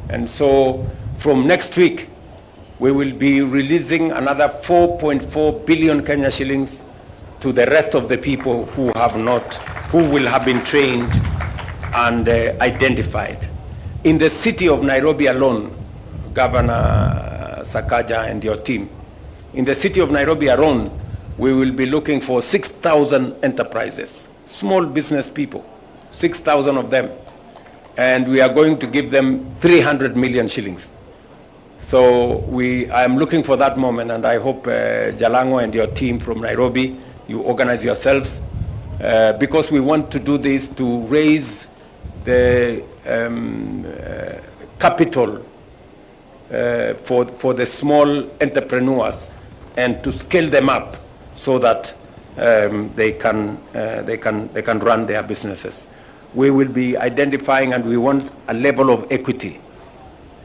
And so from next week, we will be releasing another 4.4 billion Kenya shillings to the rest of the people who will have been trained and identified. In the city of Nairobi alone, Governor Sakaja and your team, in the city of Nairobi alone, we will be looking for 6,000 enterprises, small business people, 6,000 of them. And we are going to give them 300 million shillings. So I am looking for that moment, and I hope Jalango and your team from Nairobi, you organize yourselves, because we want to do this to raise the capital for the small entrepreneurs and to scale them up so that they can run their businesses. We will be identifying, and we want a level of equity.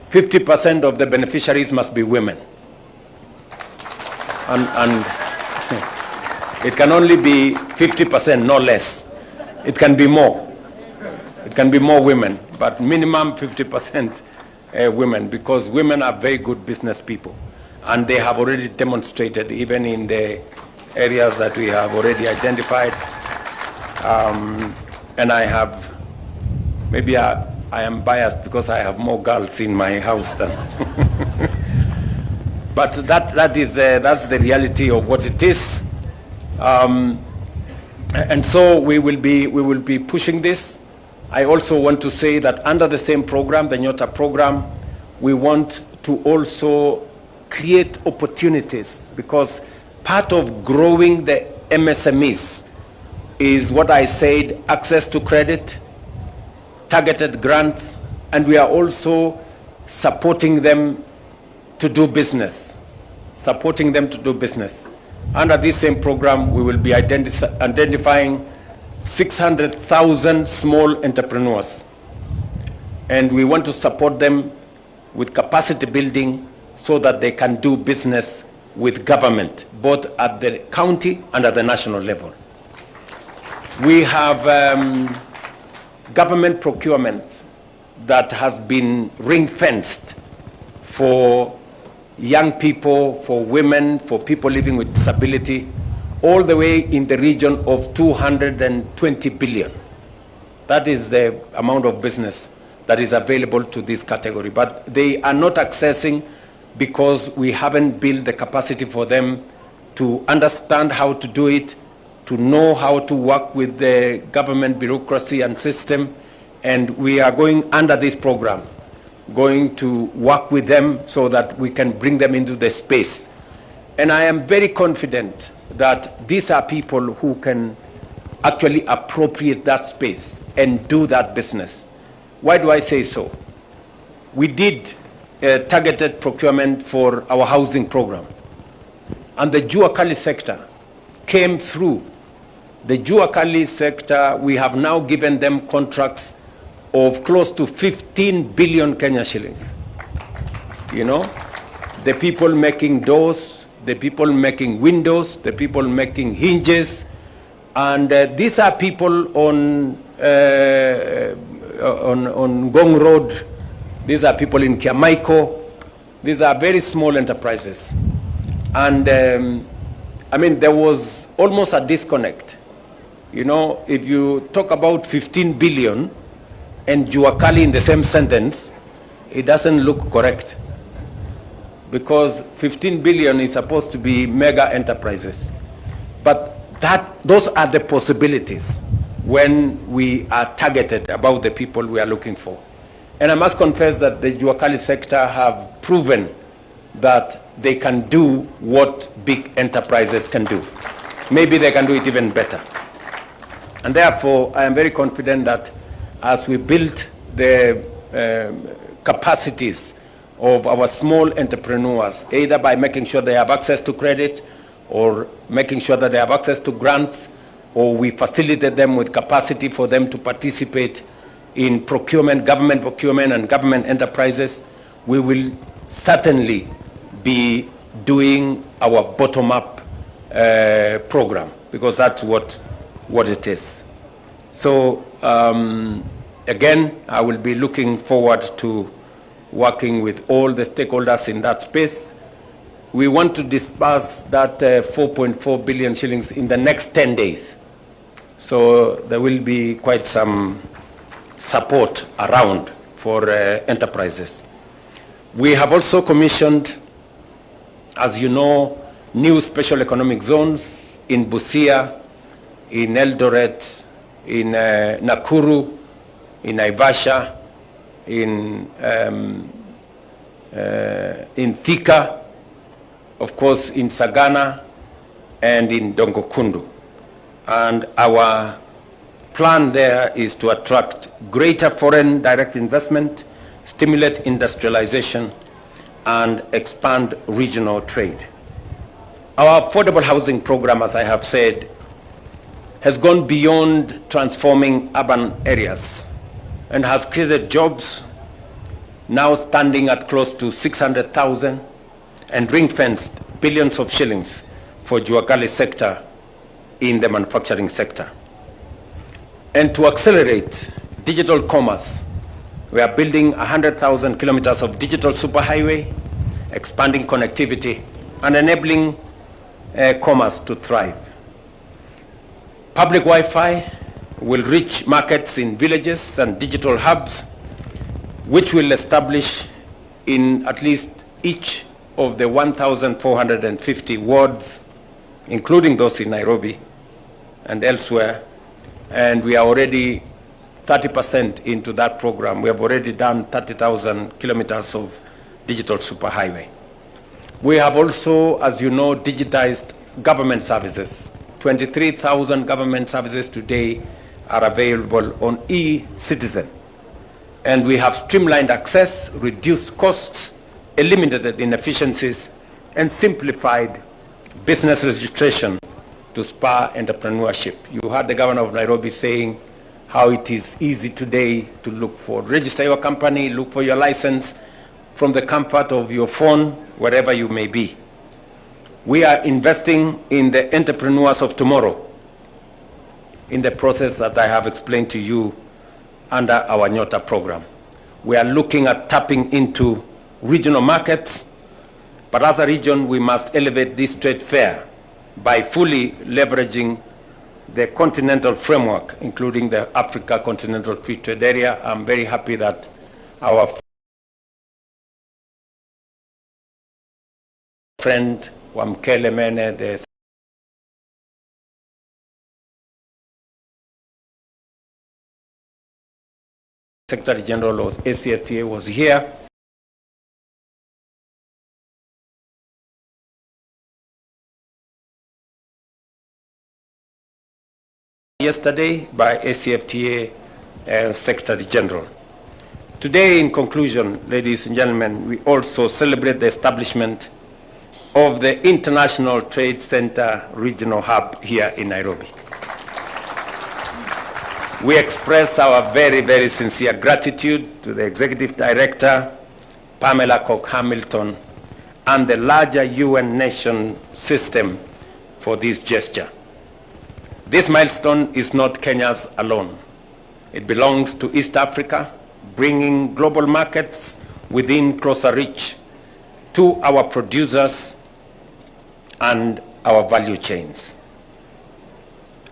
50% of the beneficiaries must be women. And it can only be 50%, no less. It can be more. It can be more women, but minimum 50% women, because women are very good business people. And they have already demonstrated, even in the areas that we have already identified. And I have, maybe I am biased because I have more girls in my house than. But that's the reality of what it is. And so we will be pushing this. I also want to say that under the same program, the Nyota program, we want to also create opportunities, because part of growing the MSMEs is what I said: access to credit, targeted grants, and we are also supporting them to do business. Under this same program, we will be identifying 600,000 small entrepreneurs, and we want to support them with capacity building so that they can do business with government, both at the county and at the national level. We have government procurement that has been ring-fenced for young people, for women, for people living with disability, all the way in the region of 220 billion. That is the amount of business that is available to this category. But they are not accessing because we haven't built the capacity for them to understand how to do it, to know how to work with the government bureaucracy and system. And we are going under this program, going to work with them so that we can bring them into the space. And I am very confident that these are people who can actually appropriate that space and do that business. Why do I say so? We did targeted procurement for our housing program, and the Juakali sector came through. The Juakali sector, we have now given them contracts of close to 15 billion Kenya shillings. You know, the people making doors, the people making windows, the people making hinges, and these are people on Gong Road. These are people in Kiamaiko. These are very small enterprises. And I mean, there was almost a disconnect. You know, if you talk about 15 billion and Juakali in the same sentence, it doesn't look correct. Because 15 billion is supposed to be mega enterprises. But those are the possibilities when we are targeted about the people we are looking for. And I must confess that the Juakali sector have proven that they can do what big enterprises can do. Maybe they can do it even better. And therefore, I am very confident that as we build the capacities of our small entrepreneurs, either by making sure they have access to credit or making sure that they have access to grants, or we facilitate them with capacity for them to participate in procurement, government procurement and government enterprises, we will certainly be doing our bottom-up program, because that's what it is. So again, I will be looking forward to working with all the stakeholders in that space. We want to disburse that 4.4 billion shillings in the next 10 days. So there will be quite some support around for enterprises. We have also commissioned, as you know, new special economic zones in Busia, in Eldoret, in Nakuru, in Naivasha, in Thika, of course in Sagana, and in Dongokundu. And our plan there is to attract greater foreign direct investment, stimulate industrialization, and expand regional trade. Our affordable housing program, as I have said, has gone beyond transforming urban areas and has created jobs now standing at close to 600,000 and ring-fenced billions of shillings for Juakali sector in the manufacturing sector. And to accelerate digital commerce, we are building 100,000 kilometers of digital superhighway, expanding connectivity and enabling commerce to thrive. Public Wi-Fi will reach markets in villages and digital hubs, which will establish in at least each of the 1,450 wards, including those in Nairobi and elsewhere. And we are already 30% into that program. We have already done 30,000 kilometers of digital superhighway. We have also, as you know, digitized government services. 23,000 government services today are available on e-Citizen. And we have streamlined access, reduced costs, eliminated inefficiencies, and simplified business registration to spur entrepreneurship. You heard the governor of Nairobi saying how it is easy today to register your company, look for your license from the comfort of your phone, wherever you may be. We are investing in the entrepreneurs of tomorrow in the process that I have explained to you under our Nyota program. We are looking at tapping into regional markets, but as a region, we must elevate this trade fair by fully leveraging the continental framework, including the Africa Continental Free Trade Area. I'm very happy that our friend Wamkele Mene, the Secretary General of ACFTA, was here. Yesterday by ACFTA Secretary General. Today, in conclusion, ladies and gentlemen, we also celebrate the establishment of the International Trade Center Regional Hub here in Nairobi. We express our very, very sincere gratitude to the Executive Director, Pamela Cook-Hamilton, and the larger UN nation system for this gesture. This milestone is not Kenya's alone. It belongs to East Africa, bringing global markets within closer reach to our producers and our value chains.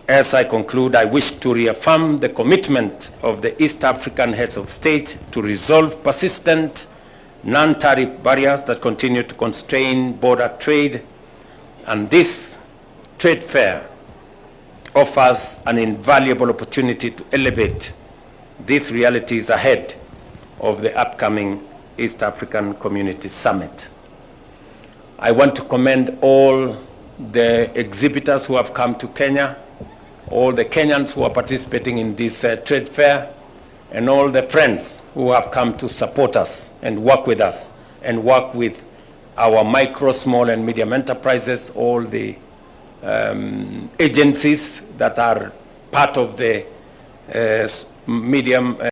As I conclude, I wish to reaffirm the commitment of the East African heads of state to resolve persistent non-tariff barriers that continue to constrain border trade, and this trade fair offers an invaluable opportunity to elevate these realities ahead of the upcoming East African Community Summit. I want to commend all the exhibitors who have come to Kenya, all the Kenyans who are participating in this trade fair, and all the friends who have come to support us and work with us and work with our micro, small, and medium enterprises, all the agencies that are part of the medium